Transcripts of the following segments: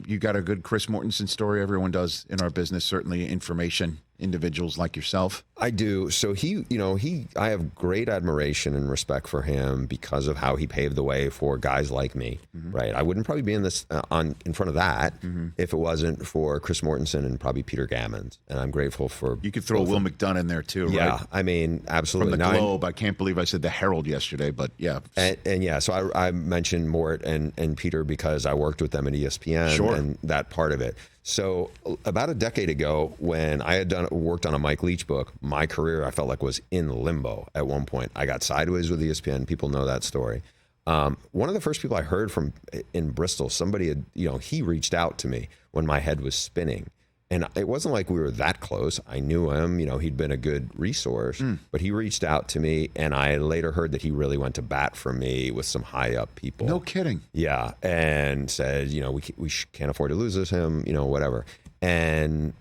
you got a good Chris Mortensen story. Everyone does in our business, certainly information, individuals like yourself. I do. So I have great admiration and respect for him because of how he paved the way for guys like me, right? I wouldn't probably be in this in front of that if it wasn't for Chris Mortensen and probably Peter Gammons. And I'm grateful for. You could throw Will McDonough in there too, right? Yeah, I mean, absolutely. From the Globe. I can't believe I said the Herald yesterday, but yeah. And yeah, so I mentioned Mort and Peter because I worked with them at ESPN and that part of it. So about a decade ago, when I had worked on a Mike Leach book, my career I felt like was in limbo at one point. I got sideways with ESPN. People know that story. One of the first people I heard from in Bristol, somebody had, he reached out to me when my head was spinning. And it wasn't like we were that close. I knew him, he'd been a good resource, but he reached out to me, and I later heard that he really went to bat for me with some high up people. No kidding. Yeah, and said, we can't afford to lose him, whatever. And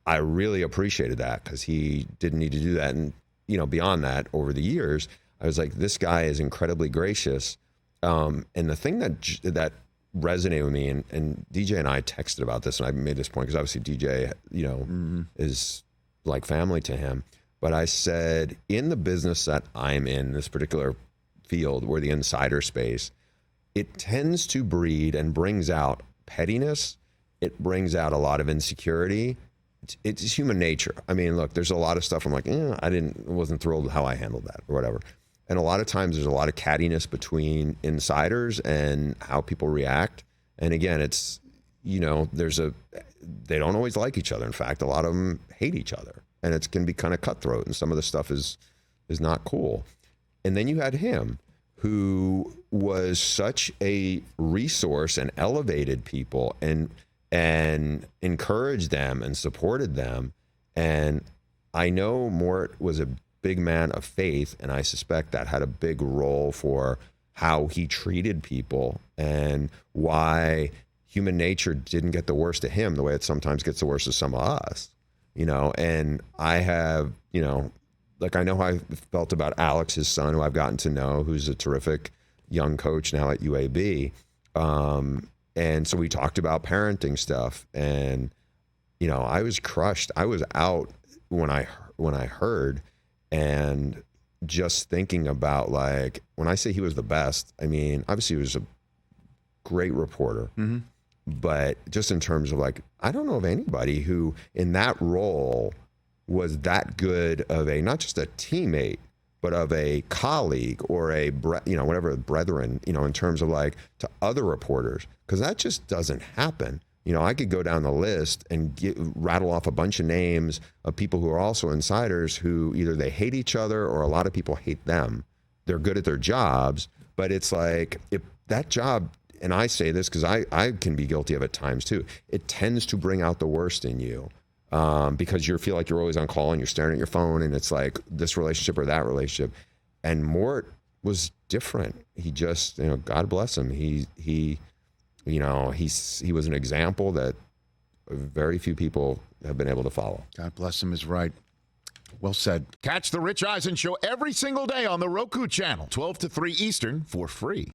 I really appreciated that because he didn't need to do that. And, beyond that, over the years, I was like, this guy is incredibly gracious. And the thing that resonated with me, and DJ and I texted about this, and I made this point because obviously DJ, is like family to him. But I said, in the business that I'm in, this particular field, where the insider space, it tends to breed and brings out pettiness. It brings out a lot of insecurity. It's human nature. I mean, look, there's a lot of stuff I'm like, wasn't thrilled with how I handled that or whatever. And a lot of times there's a lot of cattiness between insiders and how people react. And again, it's, they don't always like each other. In fact, a lot of them hate each other, and it can be kind of cutthroat, and some of the stuff is not cool. And then you had him, who was such a resource and elevated people and encouraged them and supported them. And I know Mort was a big man of faith, and I suspect that had a big role for how he treated people and why human nature didn't get the worst of him the way it sometimes gets the worst of some of us, and I have, I know how I felt about Alex, his son, who I've gotten to know, who's a terrific young coach now at UAB. And so we talked about parenting stuff, and, I was crushed. I was out when I heard. And just thinking about, like, when I say he was the best, I mean, obviously he was a great reporter, but just in terms of, like, I don't know of anybody who in that role was that good of a, not just a teammate, but of a colleague or a, whatever, brethren, in terms of, like, to other reporters, because that just doesn't happen. I could go down the list and rattle off a bunch of names of people who are also insiders who either they hate each other or a lot of people hate them. They're good at their jobs, but it's like, if that job, and I say this because I can be guilty of it at times too, it tends to bring out the worst in you because you feel like you're always on call and you're staring at your phone, and it's like this relationship or that relationship. And Mort was different. He just, God bless him. He was an example that very few people have been able to follow. God bless him is right. Well said. Catch the Rich Eisen Show every single day on the Roku channel, 12 to 3 Eastern, for free.